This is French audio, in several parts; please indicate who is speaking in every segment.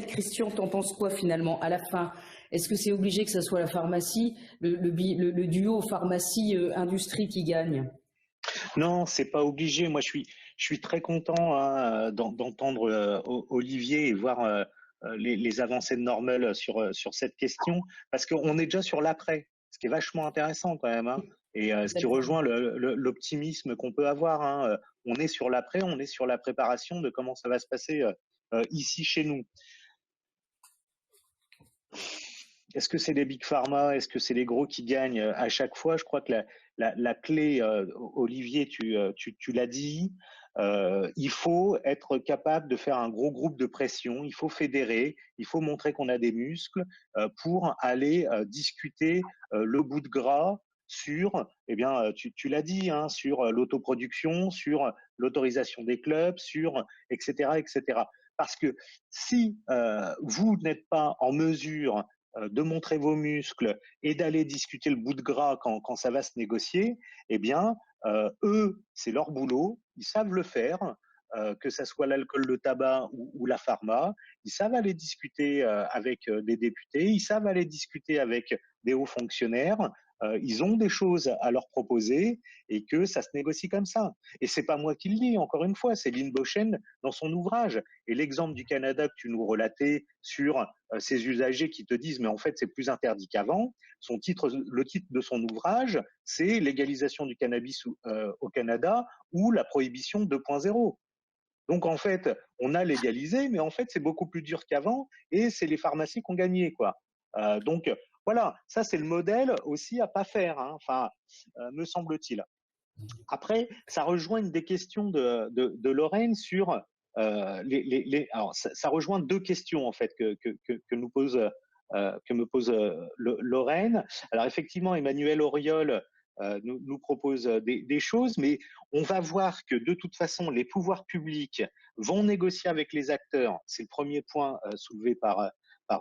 Speaker 1: Christian, t'en penses quoi finalement à la fin? Est-ce que c'est obligé que ce soit la pharmacie, le duo pharmacie-industrie qui gagne?
Speaker 2: Non, c'est pas obligé. Moi, je suis très content hein, d'entendre Olivier et voir les avancées de Normel sur cette question, parce qu'on est déjà sur l'après, ce qui est vachement intéressant quand même, hein, et ce qui
Speaker 1: D'accord.
Speaker 2: rejoint l'optimisme qu'on peut avoir. Hein. On est sur l'après, on est sur la préparation de comment ça va se passer ici chez nous. Est-ce que c'est les big pharma? Est-ce que c'est les gros qui gagnent à chaque fois? Je crois que la clé, Olivier, tu l'as dit, il faut être capable de faire un gros groupe de pression, il faut fédérer, il faut montrer qu'on a des muscles pour aller discuter le bout de gras sur, eh bien, tu l'as dit, hein, sur l'autoproduction, sur l'autorisation des clubs, sur etc., etc. Parce que si vous n'êtes pas en mesure de montrer vos muscles et d'aller discuter le bout de gras quand ça va se négocier, eh bien, eux, c'est leur boulot, ils savent le faire, que ça soit l'alcool, le tabac ou la pharma, ils savent aller discuter avec des députés, ils savent aller discuter avec des hauts fonctionnaires, ils ont des choses à leur proposer et que ça se négocie comme ça. Et c'est pas moi qui le dis, encore une fois, c'est Lynn Boschen dans son ouvrage. Et l'exemple du Canada que tu nous relatais sur ces usagers qui te disent mais en fait c'est plus interdit qu'avant. Le titre de son ouvrage, c'est légalisation du cannabis au Canada ou la prohibition 2.0. Donc en fait, on a légalisé, mais en fait c'est beaucoup plus dur qu'avant et c'est les pharmacies qui ont gagné quoi. Donc voilà, ça c'est le modèle aussi à pas faire, hein, enfin me semble-t-il. Après, ça rejoint une des questions de Lorraine sur alors ça rejoint deux questions en fait que nous pose que me pose Lorraine. Alors effectivement, Emmanuel Auriol nous propose des choses, mais on va voir que de toute façon, les pouvoirs publics vont négocier avec les acteurs. C'est le premier point soulevé par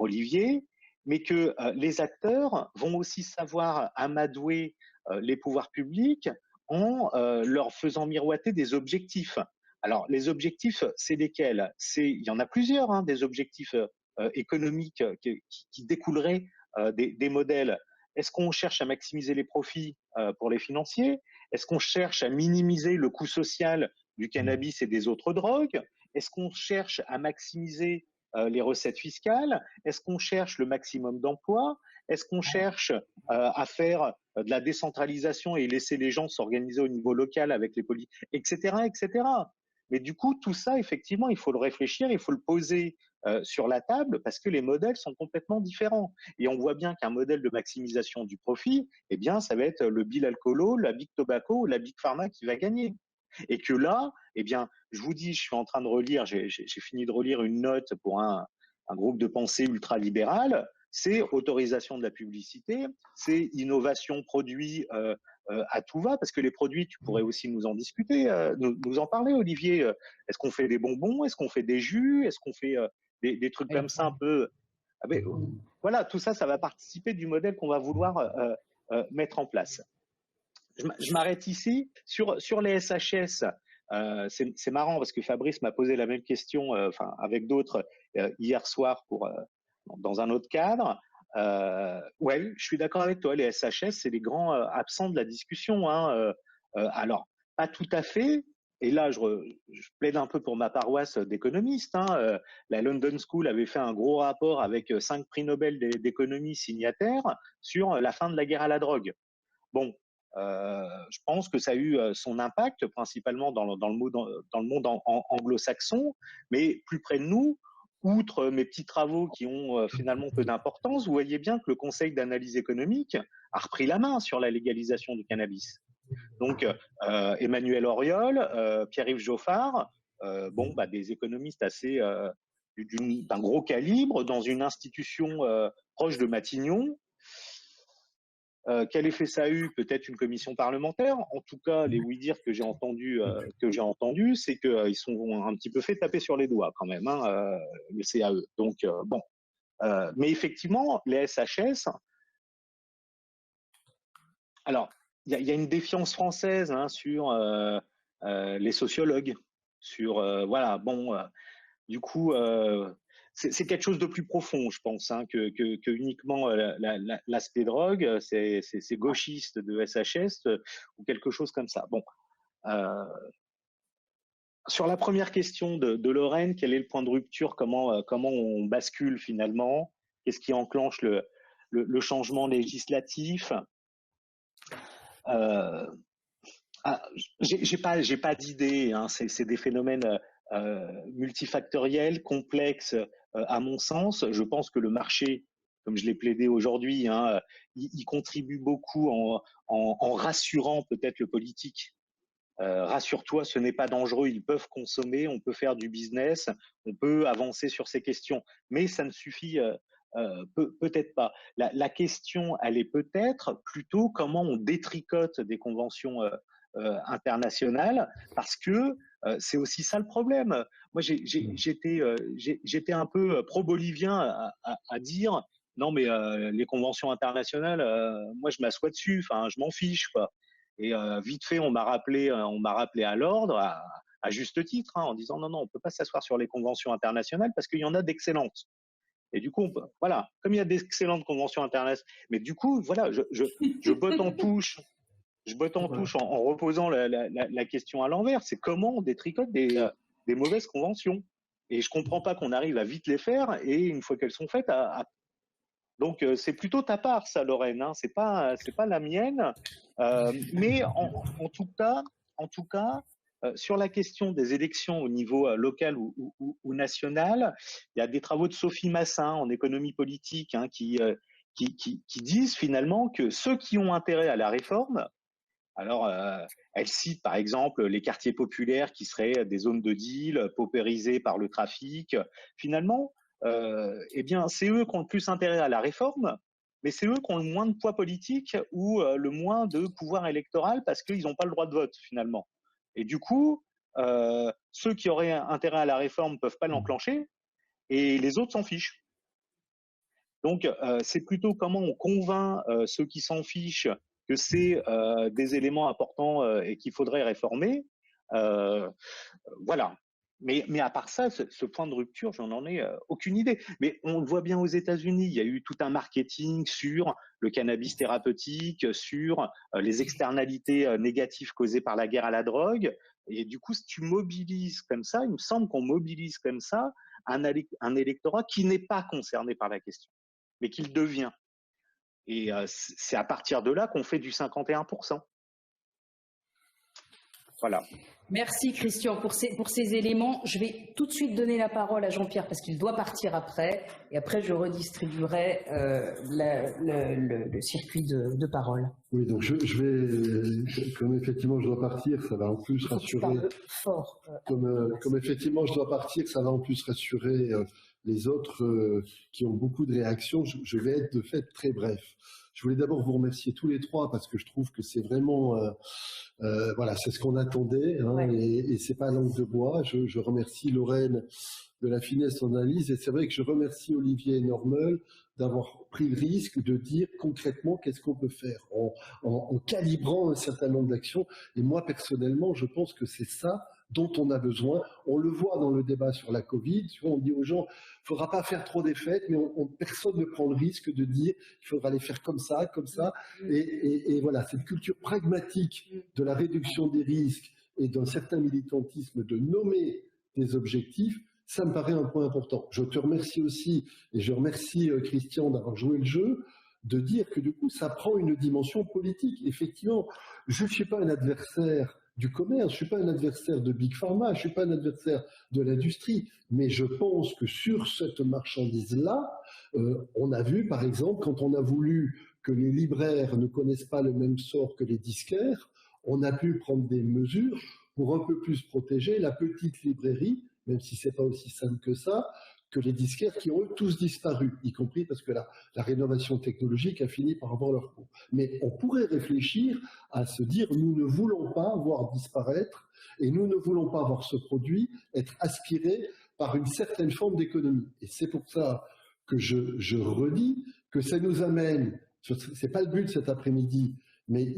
Speaker 2: Olivier, mais que les acteurs vont aussi savoir amadouer les pouvoirs publics en leur faisant miroiter des objectifs. Alors, les objectifs, c'est lesquels? Il y en a plusieurs, hein, des objectifs économiques qui découleraient des modèles. Est-ce qu'on cherche à maximiser les profits pour les financiers? Est-ce qu'on cherche à minimiser le coût social du cannabis et des autres drogues? Est-ce qu'on cherche à maximiser les recettes fiscales? Est-ce qu'on cherche le maximum d'emplois? Est-ce qu'on cherche à faire de la décentralisation et laisser les gens s'organiser au niveau local avec les politiques, etc., etc. Mais du coup, tout ça, effectivement, il faut le réfléchir, il faut le poser sur la table parce que les modèles sont complètement différents. Et on voit bien qu'un modèle de maximisation du profit, eh bien, ça va être le Bill Alcolo, la Big Tobacco ou la Big Pharma qui va gagner. Et que là, eh bien, je vous dis, je suis en train de relire, j'ai fini de relire une note pour un groupe de pensée ultra-libéral, c'est autorisation de la publicité, c'est innovation produit à tout va, parce que les produits, tu pourrais aussi nous en discuter, nous en parler, Olivier. Est-ce qu'on fait des bonbons? Est-ce qu'on fait des jus? Est-ce qu'on fait des trucs comme ça un peu ah ben, voilà, tout ça, ça va participer du modèle qu'on va vouloir mettre en place. Je m'arrête ici. Sur les SHS, c'est marrant parce que Fabrice m'a posé la même question avec d'autres hier soir dans un autre cadre. Ouais, je suis d'accord avec toi. Les SHS, c'est les grands absents de la discussion. Hein. Alors, pas tout à fait. Et là, je plaide un peu pour ma paroisse d'économiste. Hein. La London School avait fait un gros rapport avec 5 prix Nobel d'économie signataires sur la fin de la guerre à la drogue. Bon, je pense que ça a eu son impact principalement dans le monde anglo-saxon, mais plus près de nous, outre mes petits travaux qui ont finalement peu d'importance, vous voyez bien que le Conseil d'analyse économique a repris la main sur la légalisation du cannabis. Donc, Emmanuel Auriol, Pierre-Yves Joffard, des économistes assez d'un gros calibre dans une institution proche de Matignon. Quel effet ça a eu? Peut-être une commission parlementaire. En tout cas, les oui-dire que j'ai entendu, c'est qu'ils sont un petit peu fait taper sur les doigts quand même, hein, le CAE. Donc bon, mais effectivement, les SHS. Alors, il y a une défiance française hein, sur les sociologues, sur voilà. Bon, du coup, c'est quelque chose de plus profond, je pense, hein, que uniquement l'aspect drogue. C'est gauchiste de SHS ou quelque chose comme ça. Bon. Sur la première question de Lorraine, quel est le point de rupture? Comment on bascule finalement? Qu'est-ce qui enclenche le changement législatif? J'ai pas d'idée, hein. C'est des phénomènes multifactoriels, complexes à mon sens. Je pense que le marché, comme je l'ai plaidé aujourd'hui, hein, il contribue beaucoup en rassurant peut-être le politique. Rassure-toi, ce n'est pas dangereux, ils peuvent consommer, on peut faire du business, on peut avancer sur ces questions, mais ça ne suffit peut-être pas. La question, elle est peut-être plutôt comment on détricote des conventions internationales, parce que c'est aussi ça le problème. Moi, j'étais un peu pro-bolivien à dire non, mais les conventions internationales, moi, je m'assois dessus, enfin, je m'en fiche, quoi. Et vite fait, on m'a rappelé à l'ordre, à juste titre, hein, en disant non, on peut pas s'asseoir sur les conventions internationales parce qu'il y en a d'excellentes. Et du coup, voilà, comme il y a d'excellentes conventions internationales, mais du coup, voilà, je botte en touche, en reposant la question à l'envers. C'est comment on détricote des mauvaises conventions. Et je comprends pas qu'on arrive à vite les faire et une fois qu'elles sont faites, donc c'est plutôt ta part, ça, Lorraine. Hein, c'est pas la mienne. Mais en tout cas, sur la question des élections au niveau local ou national, il y a des travaux de Sophie Massin en économie politique, hein, qui disent finalement que ceux qui ont intérêt à la réforme, alors elle cite par exemple les quartiers populaires qui seraient des zones de deal paupérisées par le trafic. Finalement, eh bien, c'est eux qui ont le plus intérêt à la réforme, mais c'est eux qui ont le moins de poids politique ou le moins de pouvoir électoral parce qu'ils n'ont pas le droit de vote finalement. Et du coup, ceux qui auraient intérêt à la réforme ne peuvent pas l'enclencher et les autres s'en fichent. Donc, c'est plutôt comment on convainc ceux qui s'en fichent que c'est des éléments importants et qu'il faudrait réformer. Voilà. Mais à part ça, ce point de rupture, j'en ai aucune idée. Mais on le voit bien aux États-Unis, il y a eu tout un marketing sur le cannabis thérapeutique, sur les externalités négatives causées par la guerre à la drogue. Et du coup, si tu mobilises comme ça, il me semble qu'on mobilise comme ça un électorat qui n'est pas concerné par la question, mais qui le devient. Et c'est à partir de là qu'on fait du 51%. Voilà.
Speaker 1: Merci Christian pour ces éléments. Je vais tout de suite donner la parole à Jean-Pierre parce qu'il doit partir après. Et après, je redistribuerai le circuit de parole.
Speaker 3: Oui, donc je vais, comme effectivement je dois partir, ça va en plus rassurer.
Speaker 1: Fort.
Speaker 3: Comme effectivement je dois partir, ça va en plus rassurer les autres qui ont beaucoup de réactions. Je vais être de fait très bref. Je voulais d'abord vous remercier tous les trois parce que je trouve que c'est vraiment, voilà, c'est ce qu'on attendait, hein, ouais. Et c'est pas langue de bois. Je remercie Lorraine de la finesse en analyse et c'est vrai que je remercie Olivier Normel d'avoir pris le risque de dire concrètement qu'est-ce qu'on peut faire en calibrant un certain nombre d'actions. Et moi personnellement, je pense que c'est ça dont on a besoin. On le voit dans le débat sur la Covid. On dit aux gens, il ne faudra pas faire trop des fêtes, mais personne ne prend le risque de dire qu'il faudra les faire comme ça. Et voilà, cette culture pragmatique de la réduction des risques et d'un certain militantisme de nommer des objectifs, ça me paraît un point important. Je te remercie aussi, et je remercie Christian d'avoir joué le jeu, de dire que du coup, ça prend une dimension politique. Effectivement, je ne suis pas un adversaire du commerce, je ne suis pas un adversaire de Big Pharma, je ne suis pas un adversaire de l'industrie, mais je pense que sur cette marchandise-là, on a vu, par exemple, quand on a voulu que les libraires ne connaissent pas le même sort que les disquaires, on a pu prendre des mesures pour un peu plus protéger la petite librairie, même si ce n'est pas aussi simple que ça, que les disquaires qui ont eux tous disparu, y compris parce que la rénovation technologique a fini par avoir leur coût. Mais on pourrait réfléchir à se dire, nous ne voulons pas voir disparaître et nous ne voulons pas voir ce produit être aspiré par une certaine forme d'économie. Et c'est pour ça que je redis que ça nous amène, c'est pas le but cet après-midi, mais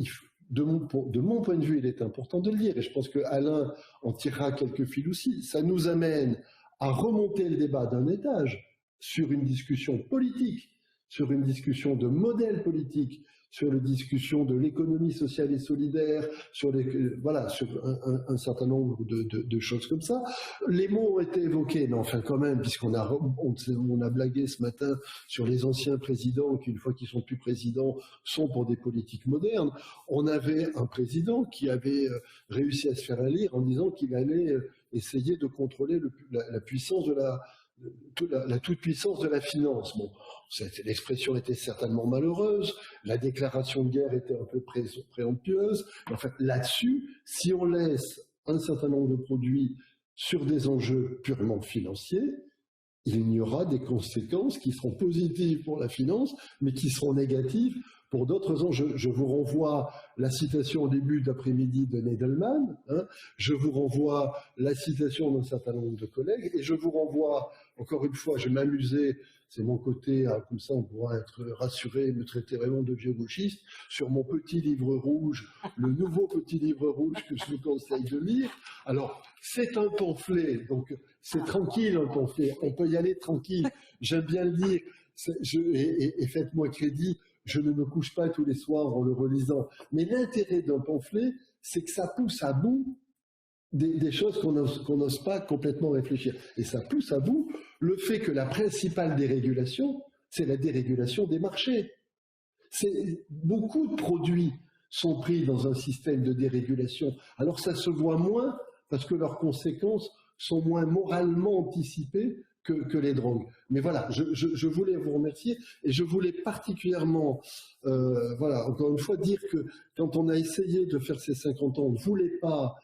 Speaker 3: de mon point de vue, il est important de le dire, et je pense que Alain en tirera quelques fils aussi, ça nous amène à remonter le débat d'un étage sur une discussion politique, sur une discussion de modèle politique, sur la discussion de l'économie sociale et solidaire, sur un certain nombre de choses comme ça. Les mots ont été évoqués, mais enfin quand même, puisqu'on a blagué ce matin sur les anciens présidents qui, une fois qu'ils sont plus présidents, sont pour des politiques modernes. On avait un président qui avait réussi à se faire élire en disant qu'il allait essayer de contrôler la puissance de la toute-puissance de la finance. Bon, l'expression était certainement malheureuse, la déclaration de guerre était un peu préemptueuse. En fait, là-dessus, si on laisse un certain nombre de produits sur des enjeux purement financiers, il y aura des conséquences qui seront positives pour la finance, mais qui seront négatives pour d'autres enjeux. Je vous renvoie la citation au début d'après-midi de Nadelman, je vous renvoie la citation d'un certain nombre de collègues, et je vous renvoie, encore une fois, je m'amusais, c'est mon côté, comme ça on pourra être rassuré et me traiter vraiment de vieux gauchiste, sur mon petit livre rouge, le nouveau petit livre rouge que je vous conseille de lire. Alors, c'est un pamphlet, donc c'est tranquille un pamphlet, on peut y aller tranquille, j'aime bien le dire, et faites-moi crédit, je ne me couche pas tous les soirs en le relisant. Mais l'intérêt d'un pamphlet, c'est que ça pousse à bout des choses qu'on n'ose pas complètement réfléchir. Et ça pousse à bout le fait que la principale dérégulation, c'est la dérégulation des marchés. Beaucoup de produits sont pris dans un système de dérégulation. Alors ça se voit moins parce que leurs conséquences sont moins moralement anticipées que les drogues. Mais voilà, je voulais vous remercier et je voulais particulièrement, encore une fois, dire que quand on a essayé de faire ces 50 ans, on ne voulait pas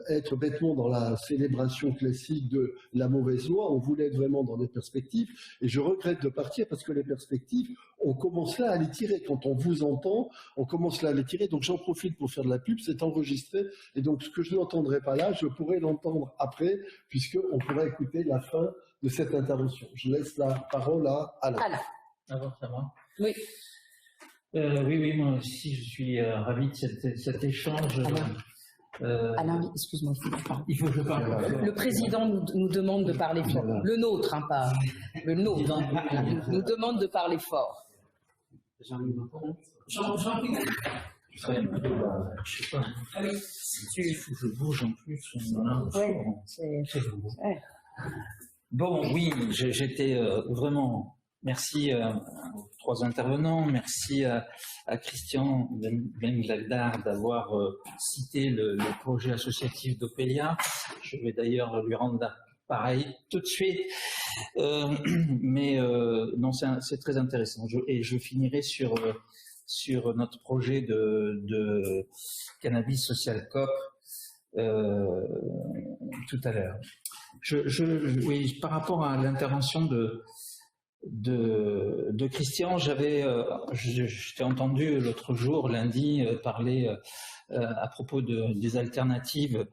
Speaker 3: être bêtement dans la célébration classique de la mauvaise loi, on voulait être vraiment dans des perspectives, et je regrette de partir parce que les perspectives, on commence là à les tirer. Quand on vous entend, on commence là à les tirer, donc j'en profite pour faire de la pub, c'est enregistré, et donc ce que je n'entendrai pas là, je pourrai l'entendre après, puisqu'on pourra écouter la fin de cette intervention. Je laisse la parole à Alain.
Speaker 4: Alain, ça va ?
Speaker 1: Oui.
Speaker 4: Oui, moi aussi je suis ravi de cet échange.
Speaker 1: Alain, excuse-moi,
Speaker 4: il faut que je parle.
Speaker 1: Le président nous demande de parler fort. Le nôtre, pas le nôtre. Nous demande de parler fort.
Speaker 4: Jean-Luc. Je sais pas. Il faut que je bouge en plus. Bon, oui, j'étais vraiment. Merci aux trois intervenants, merci à Christian Benglagdar d'avoir cité le projet associatif d'Opélia. Je vais d'ailleurs lui rendre pareil tout de suite. Non, c'est très intéressant. Et je finirai sur notre projet de cannabis social coop tout à l'heure. Oui, par rapport à l'intervention de Christian, je t'ai entendu l'autre jour, lundi, parler à propos des alternatives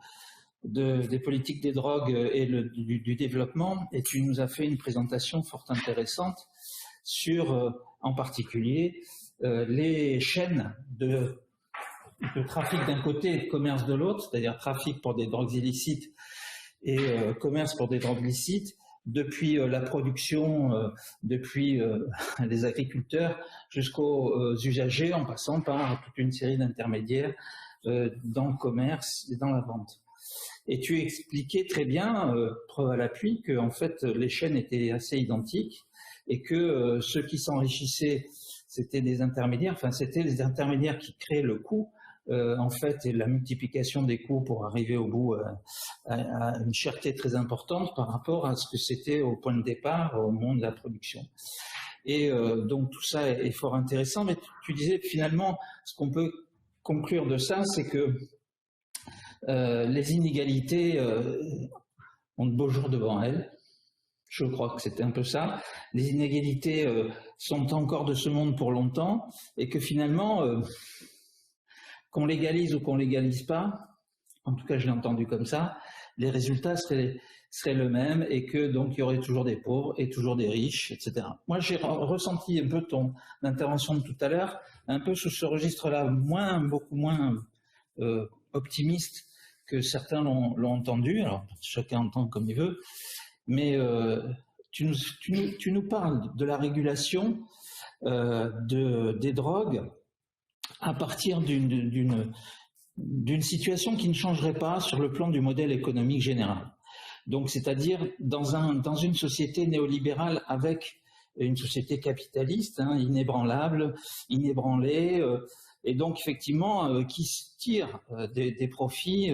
Speaker 4: des politiques des drogues et du développement, et tu nous as fait une présentation fort intéressante sur, en particulier, les chaînes de trafic d'un côté et de commerce de l'autre, c'est-à-dire trafic pour des drogues illicites et commerce pour des drogues licites, depuis la production, depuis les agriculteurs jusqu'aux usagers, en passant par toute une série d'intermédiaires dans le commerce et dans la vente. Et tu expliquais très bien, preuve à l'appui, que en fait les chaînes étaient assez identiques et que ceux qui s'enrichissaient, c'était des intermédiaires, enfin c'était les intermédiaires qui créaient le coût, en fait, et la multiplication des coûts pour arriver au bout à une cherté très importante par rapport à ce que c'était au point de départ, au moment de la production. Et donc tout ça est fort intéressant, mais tu disais finalement, ce qu'on peut conclure de ça, c'est que les inégalités ont de beaux jours devant elles. Je crois que c'était un peu ça. Les inégalités sont encore de ce monde pour longtemps, et que finalement, qu'on légalise ou qu'on légalise pas, en tout cas je l'ai entendu comme ça, les résultats seraient le même, et que donc il y aurait toujours des pauvres et toujours des riches, etc. Moi j'ai ressenti un peu ton intervention de tout à l'heure, un peu sous ce registre-là, beaucoup moins optimiste que certains l'ont entendu, alors chacun entend comme il veut, mais tu nous parles de la régulation des drogues à partir d'une situation qui ne changerait pas sur le plan du modèle économique général. Donc, c'est-à-dire dans une société néolibérale avec une société capitaliste, inébranlable, inébranlée, et donc effectivement qui tire des profits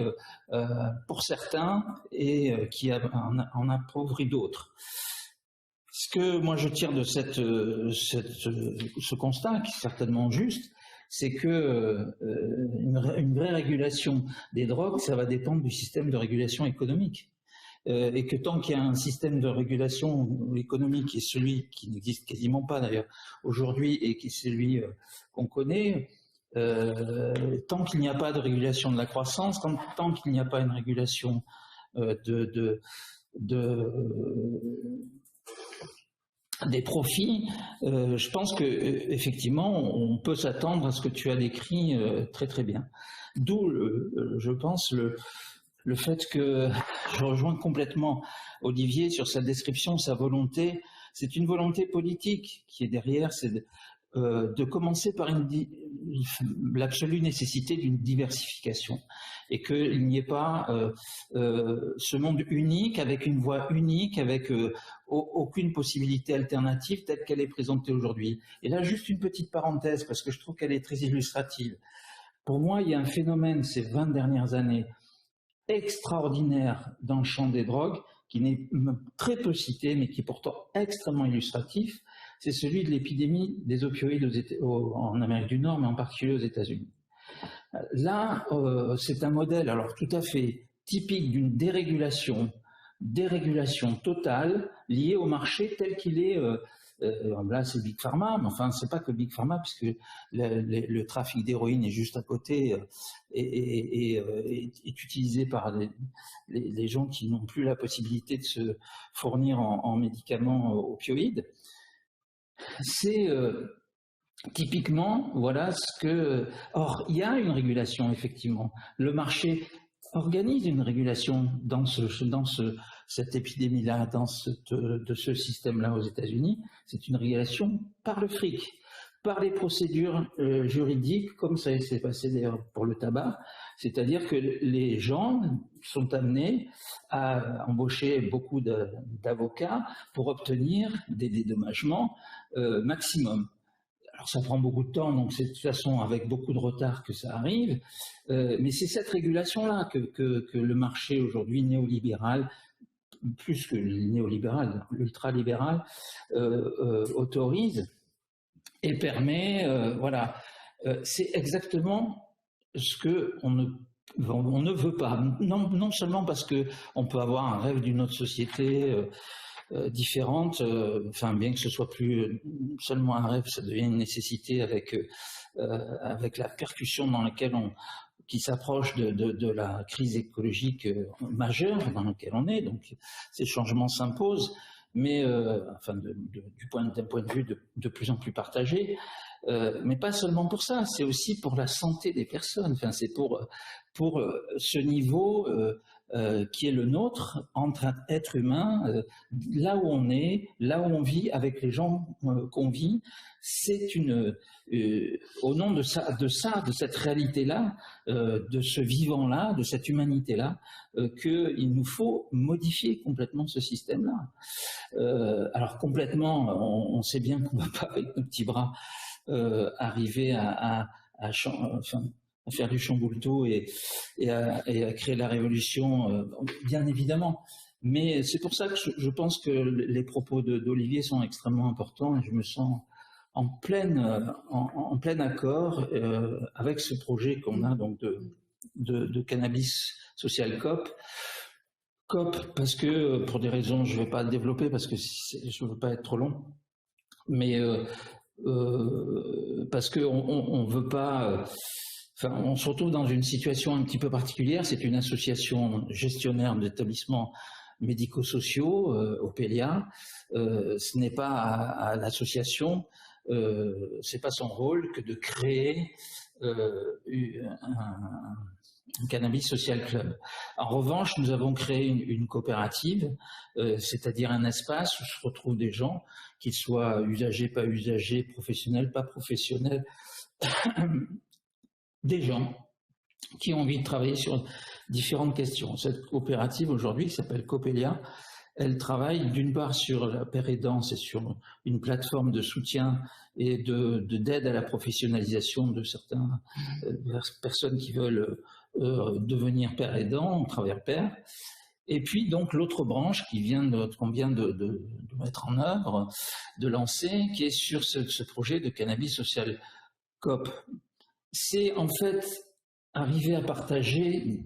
Speaker 4: pour certains et qui en appauvrit d'autres. Ce que moi je tire de ce constat, qui est certainement juste, c'est que une vraie régulation des drogues, ça va dépendre du système de régulation économique. Et que tant qu'il y a un système de régulation économique qui est celui qui n'existe quasiment pas d'ailleurs aujourd'hui et qui est celui qu'on connaît, tant qu'il n'y a pas de régulation de la croissance, tant qu'il n'y a pas une régulation des profits, je pense que effectivement on peut s'attendre à ce que tu as décrit très très bien. D'où, je pense, le fait que je rejoins complètement Olivier sur sa description, sa volonté. C'est une volonté politique qui est derrière, c'est de commencer par l'absolue nécessité d'une diversification et qu'il n'y ait pas ce monde unique, avec une voie unique, avec aucune possibilité alternative telle qu'elle est présentée aujourd'hui. Et là, juste une petite parenthèse, parce que je trouve qu'elle est très illustrative. Pour moi, il y a un phénomène ces 20 dernières années extraordinaire dans le champ des drogues, qui n'est très peu cité, mais qui est pourtant extrêmement illustratif, c'est celui de l'épidémie des opioïdes en Amérique du Nord, mais en particulier aux États-Unis. Là, c'est un modèle alors tout à fait typique d'une dérégulation totale liée au marché tel qu'il est. Là, c'est Big Pharma, mais enfin, c'est pas que Big Pharma, puisque le trafic d'héroïne est juste à côté et est utilisé par les gens qui n'ont plus la possibilité de se fournir en médicaments opioïdes. C'est typiquement, voilà ce que... Or, il y a une régulation, effectivement. Le marché organise une régulation dans cette épidémie-là, de ce système-là aux États-Unis. C'est une régulation par le fric, par les procédures juridiques, comme ça s'est passé d'ailleurs pour le tabac. C'est-à-dire que les gens sont amenés à embaucher beaucoup d'avocats pour obtenir des dédommagements maximum. Alors ça prend beaucoup de temps, donc c'est de toute façon avec beaucoup de retard que ça arrive, mais c'est cette régulation-là que le marché aujourd'hui néolibéral, plus que le néolibéral, l'ultralibéral, autorise et permet, voilà. C'est exactement ce qu'on ne veut pas. Non seulement parce qu'on peut avoir un rêve d'une autre société différente, enfin bien que ce soit plus seulement un rêve, ça devient une nécessité avec la percussion dans laquelle qui s'approche de la crise écologique majeure dans laquelle on est. Donc ces changements s'imposent, mais enfin d'un point de vue de plus en plus partagé. Mais pas seulement pour ça, c'est aussi pour la santé des personnes. Enfin, c'est pour ce niveau qui est le nôtre entre êtres humains, là où on est, là où on vit, avec les gens qu'on vit. C'est au nom de cette réalité-là, de ce vivant-là, de cette humanité-là, qu'il nous faut modifier complètement ce système-là. Alors complètement, on sait bien qu'on ne va pas avec nos petits bras arriver à faire du chamboulto et à créer la révolution, bien évidemment. Mais c'est pour ça que je pense que les propos d'Olivier sont extrêmement importants et je me sens en plein accord avec ce projet qu'on a donc de cannabis social COP parce que pour des raisons je ne vais pas le développer parce que je ne veux pas être trop long, mais parce qu'on ne veut pas... Enfin, on se retrouve dans une situation un petit peu particulière. C'est une association gestionnaire d'établissements médico-sociaux, Opélia. Ce n'est pas à l'association, c'est pas son rôle que de créer Cannabis Social Club. En revanche, nous avons créé une coopérative, c'est-à-dire un espace où se retrouvent des gens, qu'ils soient usagers, pas usagers, professionnels, pas professionnels, des gens qui ont envie de travailler sur différentes questions. Cette coopérative aujourd'hui, qui s'appelle Coppelia, elle travaille d'une part sur la pérédance et sur une plateforme de soutien et d'aide à la professionnalisation de certaines personnes qui veulent devenir père aidant, au travers père. Et puis donc l'autre branche qu'on vient de mettre en œuvre, de lancer, qui est sur ce projet de Cannabis Social Coop. C'est en fait arriver à partager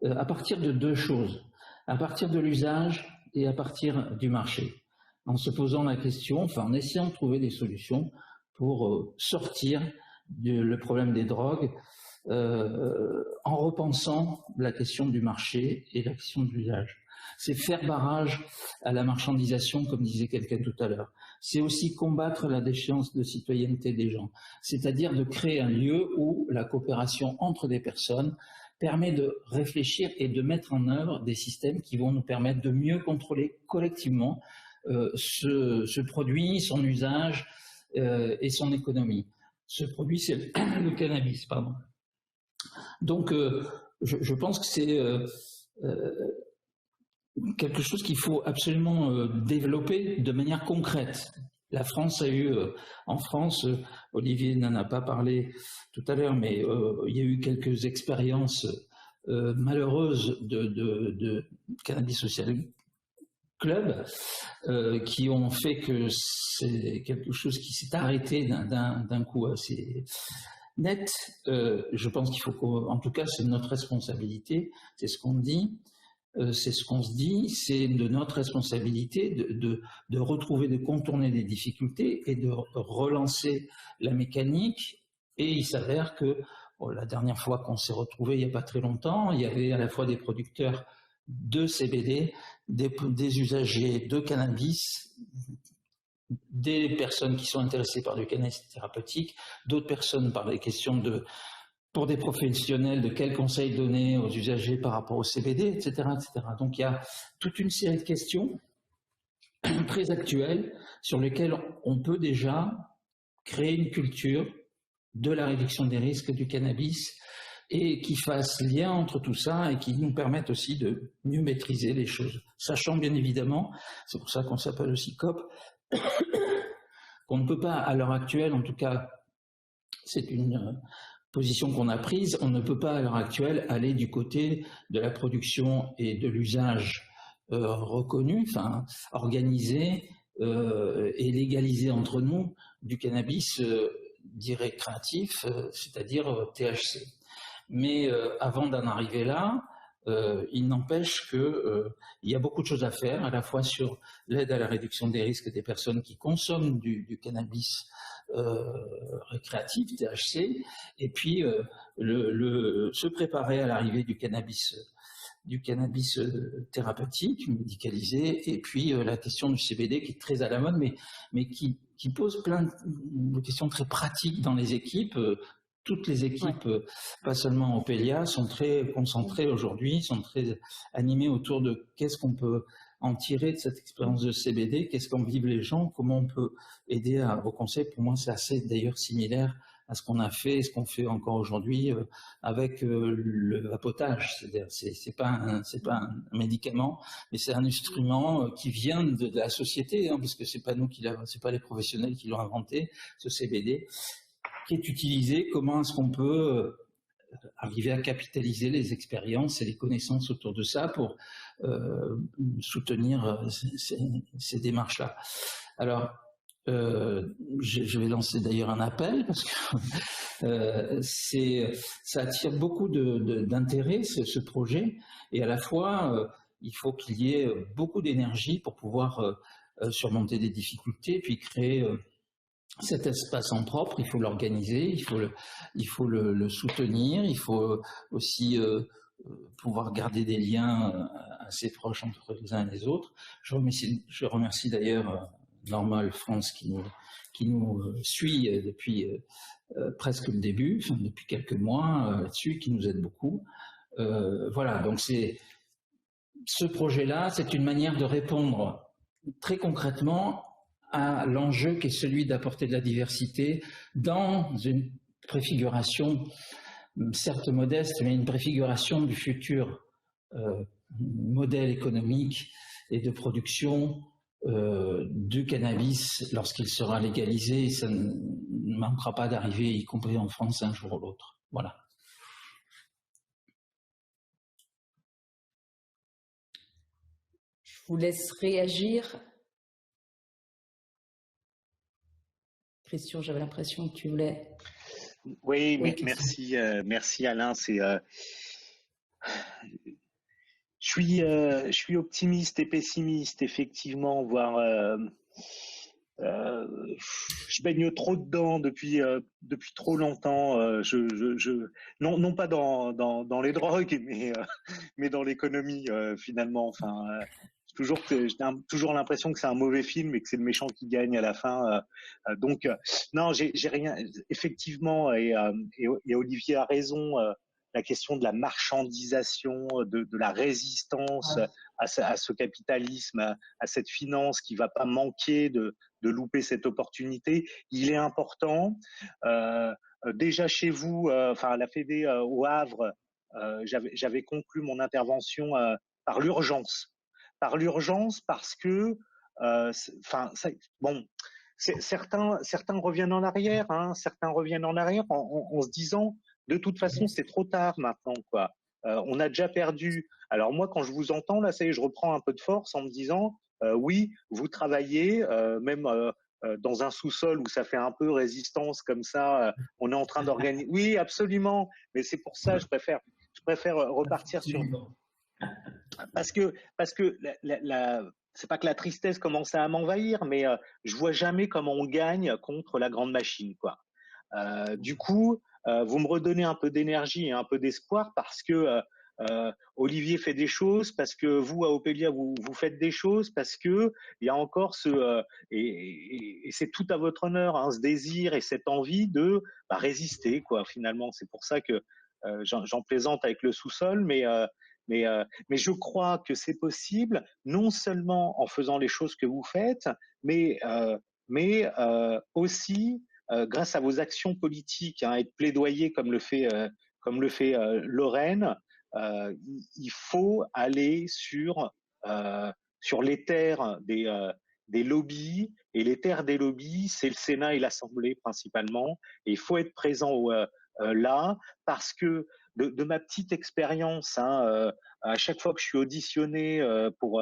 Speaker 4: à partir de deux choses, à partir de l'usage et à partir du marché, en se posant la question, enfin en essayant de trouver des solutions pour sortir le problème des drogues, en repensant la question du marché et la question de l'usage. C'est faire barrage à la marchandisation, comme disait quelqu'un tout à l'heure. C'est aussi combattre la déchéance de citoyenneté des gens, c'est-à-dire de créer un lieu où la coopération entre des personnes permet de réfléchir et de mettre en œuvre des systèmes qui vont nous permettre de mieux contrôler collectivement ce produit, son usage et son économie. Ce produit, c'est le cannabis, pardon. Donc, je pense que c'est quelque chose qu'il faut absolument développer de manière concrète. La France a eu, en France, Olivier n'en a pas parlé tout à l'heure, mais il y a eu quelques expériences malheureuses de Cannabis Social Club qui ont fait que c'est quelque chose qui s'est arrêté d'un coup assez net. Je pense qu'il faut en tout cas, c'est notre responsabilité, c'est ce qu'on dit. C'est ce qu'on se dit, c'est de notre responsabilité de retrouver, de contourner des difficultés et de relancer la mécanique. Et il s'avère que la dernière fois qu'on s'est retrouvés, il n'y a pas très longtemps, il y avait à la fois des producteurs de CBD, des usagers de cannabis, des personnes qui sont intéressées par le cannabis thérapeutique, d'autres personnes par les questions pour des professionnels, de quels conseils donner aux usagers par rapport au CBD, etc., etc. Donc il y a toute une série de questions très actuelles sur lesquelles on peut déjà créer une culture de la réduction des risques du cannabis et qui fasse lien entre tout ça et qui nous permette aussi de mieux maîtriser les choses. Sachant bien évidemment, c'est pour ça qu'on s'appelle aussi COP, qu'on ne peut pas à l'heure actuelle, en tout cas c'est une position qu'on a prise, on ne peut pas à l'heure actuelle aller du côté de la production et de l'usage reconnu, enfin organisé et légalisé entre nous du cannabis dit récréatif, c'est-à-dire THC. Mais avant d'en arriver là, il n'empêche qu'il y a beaucoup de choses à faire, à la fois sur l'aide à la réduction des risques des personnes qui consomment du cannabis récréatif, THC, et puis se préparer à l'arrivée du cannabis thérapeutique, médicalisé, et puis la question du CBD qui est très à la mode, mais qui pose plein de questions très pratiques dans les équipes. Toutes les équipes, pas seulement Opélia, sont très concentrées aujourd'hui, sont très animées autour de qu'est-ce qu'on peut en tirer de cette expérience de CBD, qu'est-ce qu'en vivent les gens, comment on peut aider au conseil. Pour moi, c'est assez d'ailleurs similaire à ce qu'on a fait et ce qu'on fait encore aujourd'hui avec le vapotage. C'est-à-dire, c'est pas un médicament, mais c'est un instrument qui vient de la société, hein, parce que c'est pas nous c'est pas les professionnels qui l'ont inventé, ce CBD, qui est utilisé. Comment est-ce qu'on peut arriver à capitaliser les expériences et les connaissances autour de ça pour soutenir ces démarches-là. Alors, je vais lancer d'ailleurs un appel parce que ça attire beaucoup d'intérêt ce projet, et à la fois il faut qu'il y ait beaucoup d'énergie pour pouvoir surmonter des difficultés, puis créer cet espace en propre. Il faut l'organiser, il faut le soutenir, il faut aussi pouvoir garder des liens assez proches entre les uns et les autres. Je remercie d'ailleurs Normal France qui nous suit depuis presque le début, enfin, depuis quelques mois là-dessus, qui nous aide beaucoup. Voilà, donc ce projet-là, c'est une manière de répondre très concrètement à l'enjeu qui est celui d'apporter de la diversité dans une préfiguration, certes modeste, mais une préfiguration du futur modèle économique et de production du cannabis lorsqu'il sera légalisé. Ça ne manquera pas d'arriver, y compris en France, un jour ou l'autre. Voilà.
Speaker 1: Je vous laisse réagir. Christian, j'avais l'impression que tu voulais...
Speaker 2: Oui, mais merci Alain. Je suis optimiste et pessimiste, effectivement, voire je baigne trop dedans depuis trop longtemps. Non pas dans les drogues, mais dans l'économie finalement. Enfin, j'ai toujours l'impression que c'est un mauvais film et que c'est le méchant qui gagne à la fin. Donc non, j'ai rien. Effectivement, et Olivier a raison. La question de la marchandisation, de la résistance à ce capitalisme, à cette finance qui va pas manquer de louper cette opportunité, il est important. Déjà chez vous, enfin à la Fédé au Havre, j'avais conclu mon intervention par l'urgence. Par l'urgence parce que, enfin, bon, certains reviennent en arrière, hein, certains reviennent en arrière en se disant, de toute façon, c'est trop tard maintenant, quoi. On a déjà perdu. Alors moi, quand je vous entends là, ça y est, je reprends un peu de force en me disant, oui, vous travaillez, même dans un sous-sol où ça fait un peu résistance comme ça. On est en train d'organiser. Oui, absolument. Mais c'est pour ça, je préfère repartir sur. Parce que c'est pas que la tristesse commence à m'envahir, mais je vois jamais comment on gagne contre la grande machine, quoi. Du coup, vous me redonnez un peu d'énergie et un peu d'espoir parce que Olivier fait des choses, parce que vous à Opélia vous faites des choses, parce que il y a encore et c'est tout à votre honneur, hein, ce désir et cette envie de résister, quoi. Finalement, c'est pour ça que j'en plaisante avec le sous-sol, mais je crois que c'est possible, non seulement en faisant les choses que vous faites, mais aussi grâce à vos actions politiques, hein, et de plaidoyer comme le fait Lorraine. Il faut aller sur les terres des lobbies, et les terres des lobbies, c'est le Sénat et l'Assemblée principalement, et il faut être présent là, parce que de ma petite expérience, hein, à chaque fois que je suis auditionné pour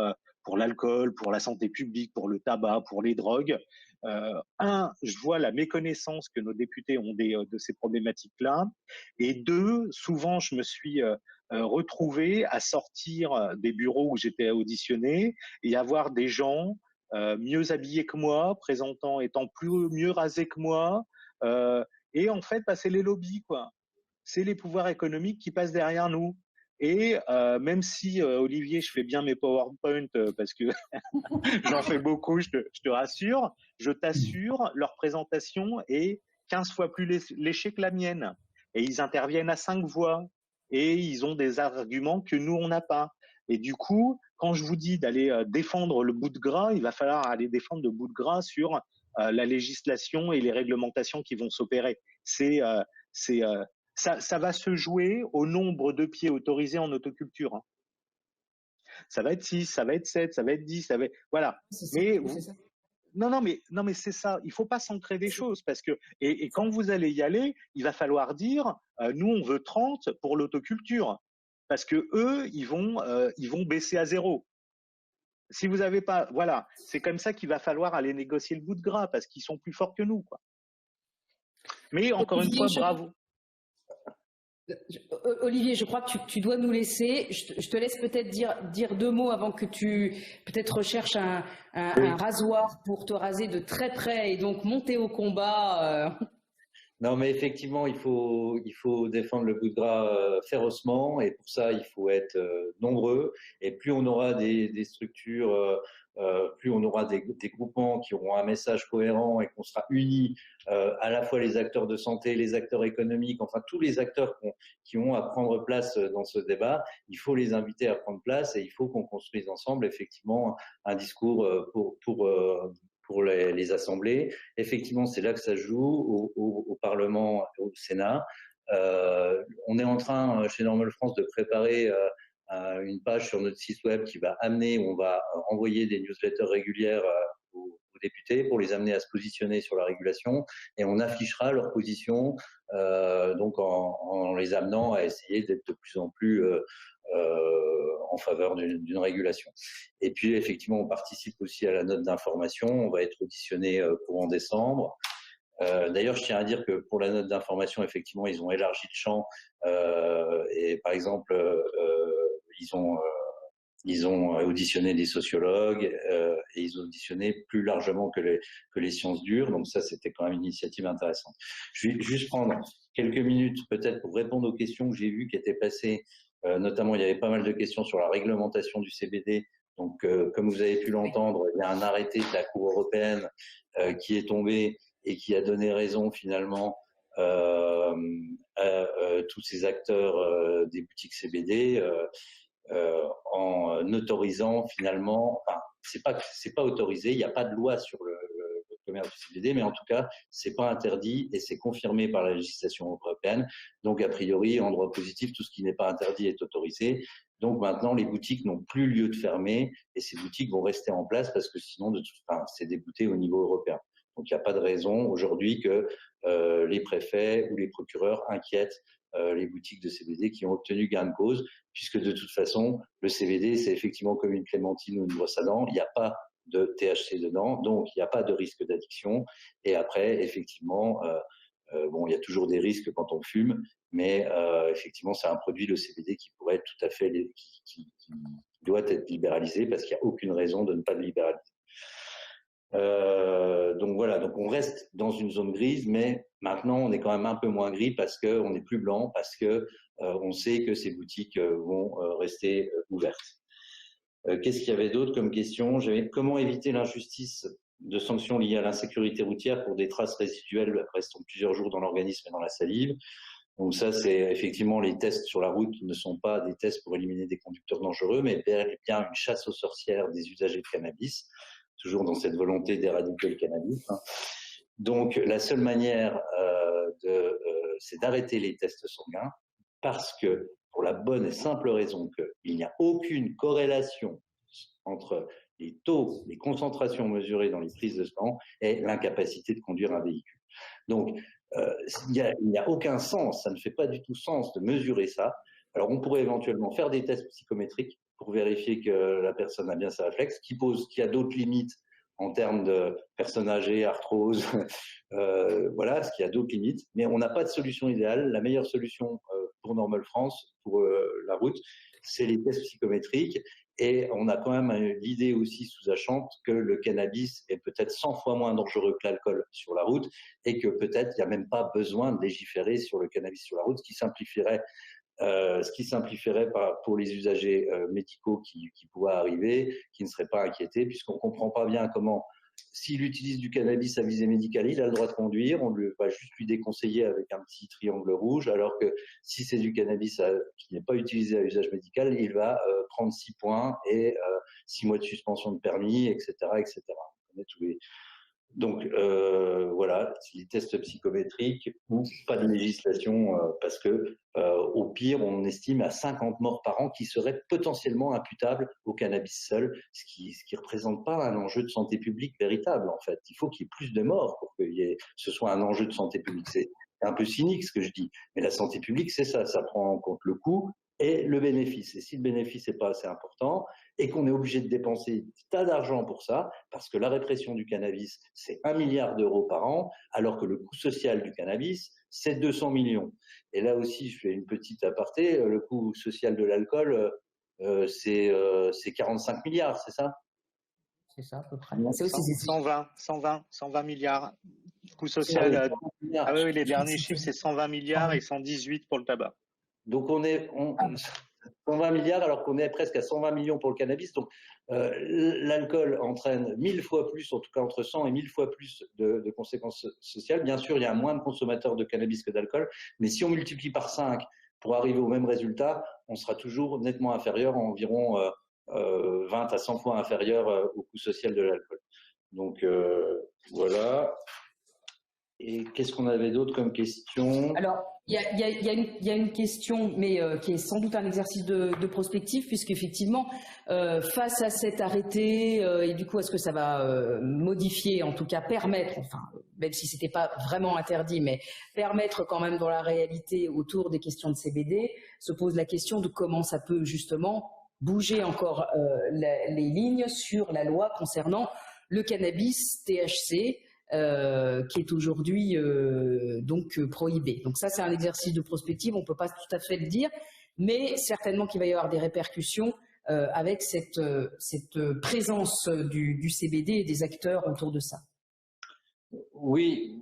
Speaker 2: l'alcool, pour la santé publique, pour le tabac, pour les drogues, je vois la méconnaissance que nos députés ont de ces problématiques-là, et deux, souvent je me suis retrouvé à sortir des bureaux où j'étais auditionné et à voir des gens mieux habillés que moi, étant mieux rasés que moi, et en fait, c'est les lobbies, quoi. C'est les pouvoirs économiques qui passent derrière nous. Et même si, Olivier, je fais bien mes PowerPoint parce que j'en fais beaucoup, je te rassure, je t'assure, leur présentation est 15 fois plus léchée que la mienne. Et ils interviennent à 5 voix. Et ils ont des arguments que nous, on n'a pas. Et du coup, quand je vous dis d'aller défendre le bout de gras, il va falloir aller défendre le bout de gras sur la législation et les réglementations qui vont s'opérer. Ça va se jouer au nombre de pieds autorisés en autoculture, hein. Ça va être 6, ça va être 7, ça va être 10, voilà. Mais non, mais c'est ça. Il faut pas s'ancrer des choses parce que et quand vous allez y aller, il va falloir dire nous on veut 30 pour l'autoculture parce que eux ils vont baisser à 0. Si vous avez pas, voilà, c'est comme ça qu'il va falloir aller négocier le bout de gras parce qu'ils sont plus forts que nous, quoi. Mais encore une fois, bravo.
Speaker 1: Olivier, je crois que tu dois nous laisser. Je te laisse peut-être dire 2 mots avant que tu peut-être recherches un rasoir pour te raser de très près et donc monter au combat.
Speaker 5: Non, mais effectivement, il faut défendre le bout de gras férocement, et pour ça, il faut être nombreux. Et plus on aura des structures plus on aura des groupements qui auront un message cohérent et qu'on sera unis, à la fois les acteurs de santé, les acteurs économiques, enfin tous les acteurs qui ont à prendre place dans ce débat, il faut les inviter à prendre place et il faut qu'on construise ensemble effectivement un discours pour les assemblées. Effectivement, c'est là que ça joue au Parlement, au Sénat. On est en train, chez Normal France, de préparer une page sur notre site web qui va amener, on va envoyer des newsletters régulières aux députés pour les amener à se positionner sur la régulation et on affichera leur position donc en les amenant à essayer d'être de plus en plus en faveur d'une régulation. Et puis effectivement, on participe aussi à la note d'information, on va être auditionné courant décembre. D'ailleurs, je tiens à dire que pour la note d'information, effectivement, ils ont élargi le champ et par exemple, ils ont auditionné des sociologues et ils ont auditionné plus largement que les sciences dures. Donc ça, c'était quand même une initiative intéressante. Je vais juste prendre quelques minutes peut-être pour répondre aux questions que j'ai vues qui étaient passées. Notamment, il y avait pas mal de questions sur la réglementation du CBD. Donc, comme vous avez pu l'entendre, il y a un arrêté de la Cour européenne qui est tombé et qui a donné raison finalement à tous ces acteurs des boutiques CBD en autorisant finalement, enfin c'est pas autorisé, il n'y a pas de loi sur le commerce du CBD, mais en tout cas c'est pas interdit et c'est confirmé par la législation européenne. Donc a priori en droit positif tout ce qui n'est pas interdit est autorisé. Donc maintenant les boutiques n'ont plus lieu de fermer et ces boutiques vont rester en place parce que sinon c'est débouté au niveau européen. Donc, il n'y a pas de raison aujourd'hui que les préfets ou les procureurs inquiètent les boutiques de CBD qui ont obtenu gain de cause, puisque de toute façon, le CBD, c'est effectivement comme une clémentine ou une brosse à dents. Il n'y a pas de THC dedans, donc il n'y a pas de risque d'addiction. Et après, effectivement, bon, il y a toujours des risques quand on fume, mais effectivement, c'est un produit, le CBD, qui pourrait être tout à fait, qui doit être libéralisé parce qu'il n'y a aucune raison de ne pas le libéraliser. Donc voilà, donc on reste dans une zone grise, mais maintenant on est quand même un peu moins gris parce que on est plus blanc, parce que on sait que ces boutiques vont rester ouvertes. Qu'est-ce qu'il y avait d'autre comme question? J'avais comment éviter l'injustice de sanctions liées à l'insécurité routière pour des traces résiduelles restant plusieurs jours dans l'organisme et dans la salive. Donc ça, c'est effectivement les tests sur la route ne sont pas des tests pour éliminer des conducteurs dangereux, mais bien une chasse aux sorcières des usagers de cannabis, toujours dans cette volonté d'éradiquer le cannabis. Donc la seule manière c'est d'arrêter les tests sanguins parce que pour la bonne et simple raison qu'il n'y a aucune corrélation entre les taux, les concentrations mesurées dans les prises de sang et l'incapacité de conduire un véhicule. Donc, il n'y a aucun sens, ça ne fait pas du tout sens de mesurer ça. Alors, on pourrait éventuellement faire des tests psychométriques pour vérifier que la personne a bien ses réflexes, qui a d'autres limites en termes de personnes âgées, arthrose, voilà, ce qui a d'autres limites. Mais on n'a pas de solution idéale. La meilleure solution pour Normal France, pour la route, c'est les tests psychométriques. Et on a quand même l'idée aussi sous-jacente que le cannabis est peut-être 100 fois moins dangereux que l'alcool sur la route et que peut-être il n'y a même pas besoin de légiférer sur le cannabis sur la route, ce qui simplifierait pour les usagers médicaux qui pourraient arriver, qui ne seraient pas inquiétés, puisqu'on ne comprend pas bien comment, s'il utilise du cannabis à visée médicale, il a le droit de conduire, on va juste lui déconseiller avec un petit triangle rouge, alors que si c'est du cannabis qui n'est pas utilisé à usage médical, il va prendre 6 points et 6 mois de suspension de permis, etc. etc. On connaît tous les... Donc voilà, les tests psychométriques ou pas de législation parce que au pire, on estime à 50 morts par an qui seraient potentiellement imputables au cannabis seul, ce qui représente pas un enjeu de santé publique véritable en fait. Il faut qu'il y ait plus de morts pour que ce soit un enjeu de santé publique. C'est un peu cynique ce que je dis, mais la santé publique c'est ça prend en compte le coût et le bénéfice. Et si le bénéfice n'est pas assez important et qu'on est obligé de dépenser des tas d'argent pour ça, parce que la répression du cannabis, c'est 1 milliard d'euros par an, alors que le coût social du cannabis, c'est 200 millions. Et là aussi, je fais une petite aparté, le coût social de l'alcool, c'est 45 milliards, c'est ça?
Speaker 1: C'est ça, à peu près.
Speaker 2: C'est aussi 120 milliards. Coût social. Ah oui, les derniers chiffres, c'est 120 milliards et 118 pour le tabac.
Speaker 5: Donc on est 120 milliards alors qu'on est presque à 120 millions pour le cannabis. Donc l'alcool entraîne 1000 fois plus, en tout cas entre 100 et 1000 fois plus de conséquences sociales. Bien sûr, il y a moins de consommateurs de cannabis que d'alcool, mais si on multiplie par 5 pour arriver au même résultat, on sera toujours nettement inférieur, environ 20 à 100 fois inférieur au coût social de l'alcool. Donc voilà. Et qu'est-ce qu'on avait d'autre comme question?
Speaker 1: Alors, il y a une question, mais qui est sans doute un exercice de prospective, puisqu'effectivement, face à cet arrêté, et du coup, est-ce que ça va modifier, en tout cas permettre, enfin, même si c'était pas vraiment interdit, mais permettre quand même dans la réalité autour des questions de CBD, se pose la question de comment ça peut justement bouger encore les lignes sur la loi concernant le cannabis THC, qui est aujourd'hui donc prohibé. Donc ça, c'est un exercice de prospective, on ne peut pas tout à fait le dire, mais certainement qu'il va y avoir des répercussions avec cette présence du CBD et des acteurs autour de ça.
Speaker 5: Oui,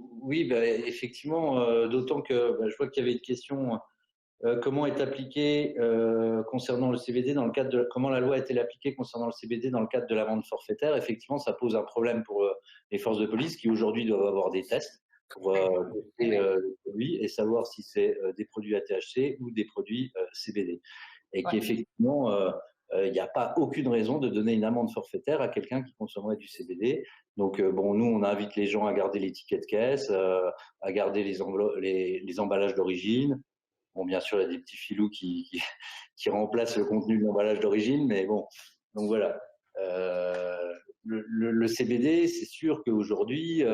Speaker 5: bah, effectivement, d'autant que je vois qu'il y avait une question, comment est appliqué concernant le CBD dans le cadre de comment la loi a été appliquée concernant le CBD dans le cadre de l'amende forfaitaire. Effectivement, ça pose un problème pour les forces de police qui aujourd'hui doivent avoir des tests pour tester les produits et savoir si c'est des produits THC ou des produits CBD. Et qu'effectivement, il n'y a pas aucune raison de donner une amende forfaitaire à quelqu'un qui consommerait du CBD. Donc, bon, nous, on invite les gens à garder l'étiquette caisse, à garder les emballages d'origine. Bon, bien sûr, il y a des petits filous qui remplacent le contenu de l'emballage d'origine, mais bon, donc voilà. Le CBD, c'est sûr qu'aujourd'hui,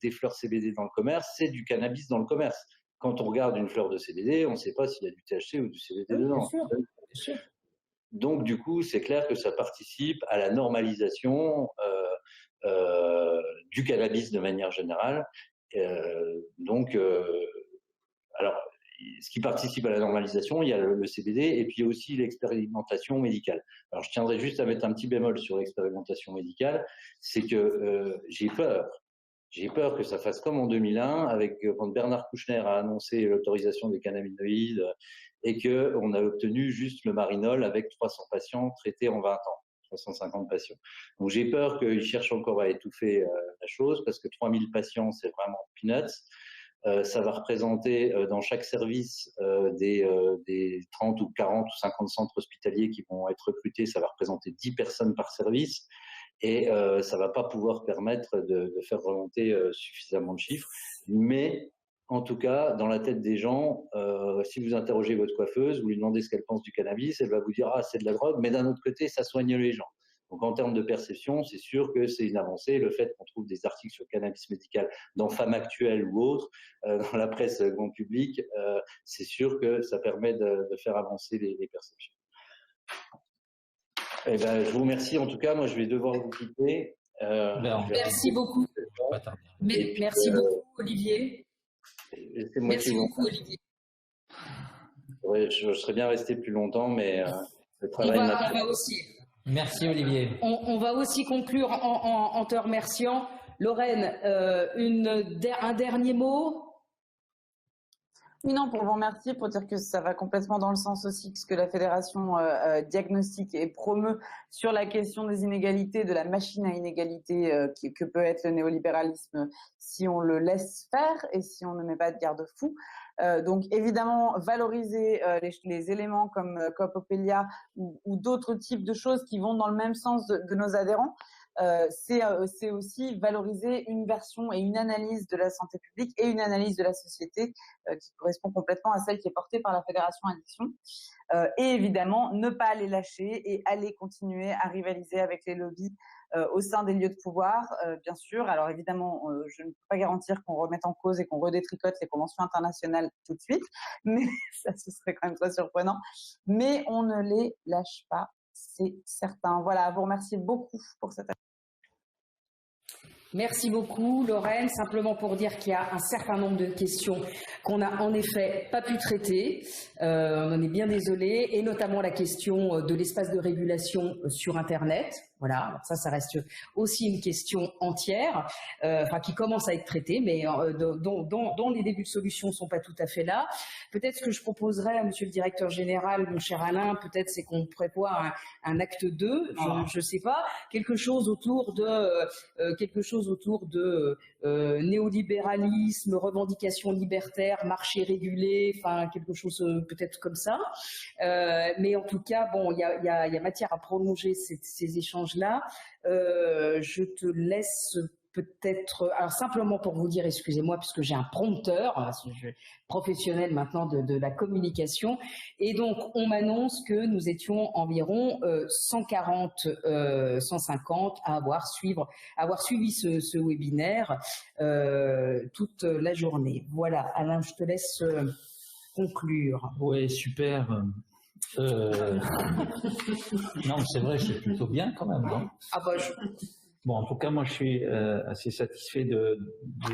Speaker 5: des fleurs CBD dans le commerce, c'est du cannabis dans le commerce. Quand on regarde une fleur de CBD, on ne sait pas s'il y a du THC ou du CBD dedans.
Speaker 1: Bien sûr.
Speaker 5: Donc, du coup, c'est clair que ça participe à la normalisation du cannabis de manière générale. Alors, ce qui participe à la normalisation, il y a le CBD et puis aussi l'expérimentation médicale. Alors, je tiendrai juste à mettre un petit bémol sur l'expérimentation médicale, c'est que j'ai peur. J'ai peur que ça fasse comme en 2001, quand Bernard Kouchner a annoncé l'autorisation des cannabinoïdes et qu'on a obtenu juste le Marinol avec 300 patients traités en 20 ans, 350 patients. Donc j'ai peur qu'ils cherchent encore à étouffer la chose parce que 3000 patients, c'est vraiment peanuts. Ça va représenter dans chaque service des 30 ou 40 ou 50 centres hospitaliers qui vont être recrutés. Ça va représenter 10 personnes par service. Et ça ne va pas pouvoir permettre de faire remonter suffisamment de chiffres. Mais en tout cas, dans la tête des gens, si vous interrogez votre coiffeuse, vous lui demandez ce qu'elle pense du cannabis, elle va vous dire « Ah, c'est de la drogue », mais d'un autre côté, ça soigne les gens. Donc en termes de perception, c'est sûr que c'est une avancée. Le fait qu'on trouve des articles sur le cannabis médical dans Femmes Actuelles ou autres, dans la presse grand public, c'est sûr que ça permet de faire avancer les perceptions. Eh ben, je vous remercie. En tout cas, moi, je vais devoir vous quitter.
Speaker 1: Merci beaucoup. Merci beaucoup, Olivier. Merci beaucoup, Olivier.
Speaker 5: Ouais, je serais bien resté plus longtemps, mais le travail
Speaker 1: on va aussi.
Speaker 4: Merci, Olivier.
Speaker 1: On va aussi conclure en te remerciant. Lorraine, un dernier mot?
Speaker 6: Oui, non, pour vous remercier, pour dire que ça va complètement dans le sens aussi de ce que la Fédération diagnostique et promeut sur la question des inégalités, de la machine à inégalités que peut être le néolibéralisme si on le laisse faire et si on ne met pas de garde-fou. Donc évidemment, valoriser les éléments comme Coppelia ou d'autres types de choses qui vont dans le même sens de nos adhérents. C'est aussi valoriser une version et une analyse de la santé publique et une analyse de la société qui correspond complètement à celle qui est portée par la Fédération Addiction. Et évidemment, ne pas les lâcher et aller continuer à rivaliser avec les lobbies au sein des lieux de pouvoir, bien sûr. Alors évidemment, je ne peux pas garantir qu'on remette en cause et qu'on redétricote les conventions internationales tout de suite, mais ça, ce serait quand même très surprenant. Mais on ne les lâche pas, c'est certain. Voilà, vous remercie beaucoup pour cette.
Speaker 1: Merci beaucoup, Lorraine. Simplement pour dire qu'il y a un certain nombre de questions qu'on n'a en effet pas pu traiter. On en est bien désolé, et notamment la question de l'espace de régulation sur Internet. Voilà, alors ça reste aussi une question entière, qui commence à être traitée, mais dont les débuts de solution ne sont pas tout à fait là. Peut-être ce que je proposerais à Monsieur le Directeur Général, mon cher Alain, peut-être c'est qu'on prévoit un acte 2, je ne sais pas, quelque chose autour de néolibéralisme, revendications libertaires, marché régulé, enfin quelque chose peut-être comme ça. Mais en tout cas, bon, il y a matière à prolonger ces échanges-là. Je te laisse peut-être, alors simplement pour vous dire, excusez-moi, puisque j'ai un prompteur, je suis professionnel maintenant de la communication, et donc on m'annonce que nous étions environ 140, 150 à avoir suivi ce webinaire toute la journée. Voilà, Alain, je te laisse conclure.
Speaker 4: Oui, super. Non, c'est vrai, c'est plutôt bien quand même, non? Bon, en tout cas, moi, je suis assez satisfait de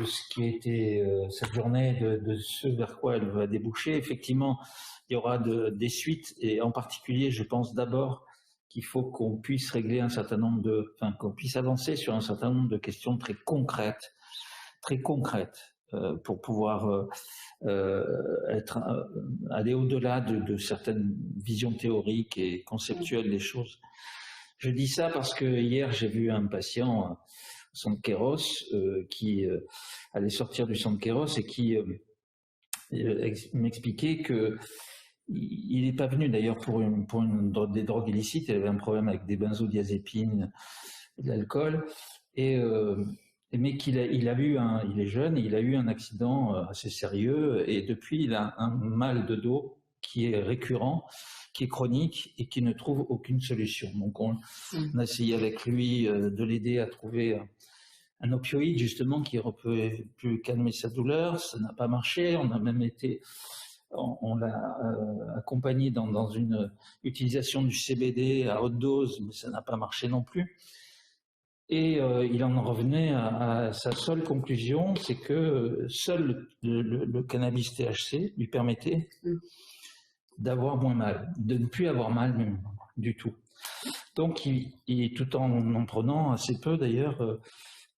Speaker 4: ce qui a été cette journée, de ce vers quoi elle va déboucher. Effectivement, il y aura des suites, et en particulier, je pense d'abord qu'il faut qu'on puisse régler qu'on puisse avancer sur un certain nombre de questions très concrètes, pour pouvoir aller au-delà de certaines visions théoriques et conceptuelles des choses. Je dis ça parce que hier j'ai vu un patient au centre Kéros qui allait sortir du centre Kéros et qui m'expliquait que il n'est pas venu d'ailleurs pour des drogues illicites. Il avait un problème avec des benzodiazépines, de l'alcool, mais il est jeune, et il a eu un accident assez sérieux, et depuis il a un mal de dos qui est récurrent, qui est chronique et qui ne trouve aucune solution. Donc on a essayé avec lui de l'aider à trouver un opioïde justement qui aurait pu calmer sa douleur. Ça n'a pas marché. On l'a accompagné dans une utilisation du CBD à haute dose, mais ça n'a pas marché non plus. Et il en revenait à sa seule conclusion, c'est que seul le cannabis THC lui permettait d'avoir moins mal, de ne plus avoir mal même du tout. Donc, tout en prenant assez peu d'ailleurs,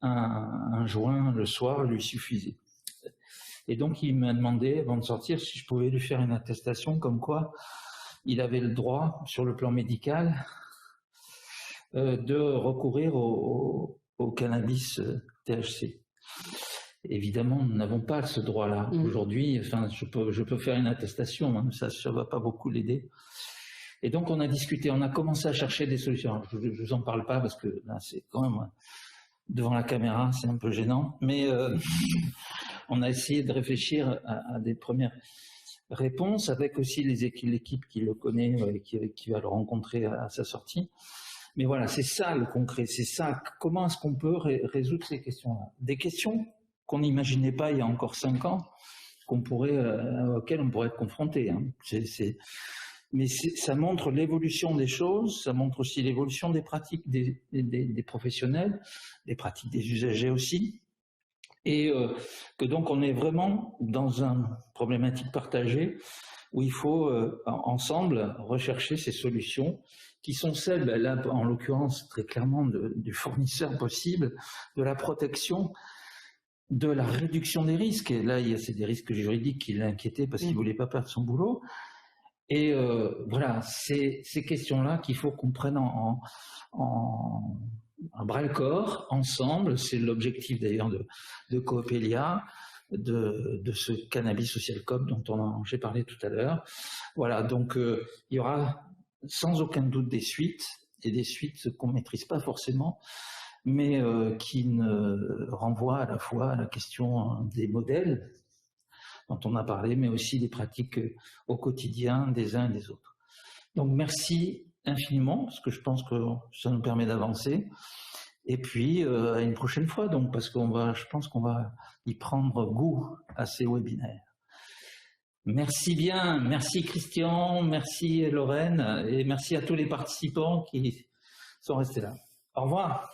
Speaker 4: un joint le soir lui suffisait. Et donc, il m'a demandé, avant de sortir, si je pouvais lui faire une attestation comme quoi il avait le droit, sur le plan médical, de recourir au cannabis THC. Évidemment, nous n'avons pas ce droit-là aujourd'hui. Enfin, je peux faire une attestation, hein, ça ne va pas beaucoup l'aider. Et donc, on a discuté, on a commencé à chercher des solutions. Je ne vous en parle pas parce que là, c'est quand même devant la caméra, c'est un peu gênant. Mais on a essayé de réfléchir à des premières réponses avec aussi l'équipe qui le connaît et qui va le rencontrer à sa sortie. Mais voilà, c'est ça le concret, c'est ça. Comment est-ce qu'on peut résoudre ces questions-là? Des questions qu'on n'imaginait pas il y a encore 5 ans, auxquelles on pourrait être confronté. Hein. Mais ça montre l'évolution des choses, ça montre aussi l'évolution des pratiques des professionnels, des pratiques des usagers aussi, et que donc on est vraiment dans une problématique partagée où il faut ensemble rechercher ces solutions qui sont celles, là en l'occurrence très clairement du fournisseur possible, de la protection, de la réduction des risques. Et là, c'est des risques juridiques qui l'inquiétaient parce qu'il ne voulait pas perdre son boulot. Et voilà, c'est ces questions-là qu'il faut qu'on prenne en bras-le-corps, ensemble. C'est l'objectif d'ailleurs de Coopelia, de ce Cannabis Social Coop dont j'ai parlé tout à l'heure. Voilà, donc il y aura sans aucun doute des suites, et des suites qu'on ne maîtrise pas forcément, mais qui renvoient à la fois à la question des modèles dont on a parlé, mais aussi des pratiques au quotidien des uns et des autres. Donc merci infiniment, parce que je pense que ça nous permet d'avancer. Et puis à une prochaine fois, donc, parce je pense qu'on va y prendre goût à ces webinaires. Merci bien, merci Christian, merci Lorraine, et merci à tous les participants qui sont restés là. Au revoir.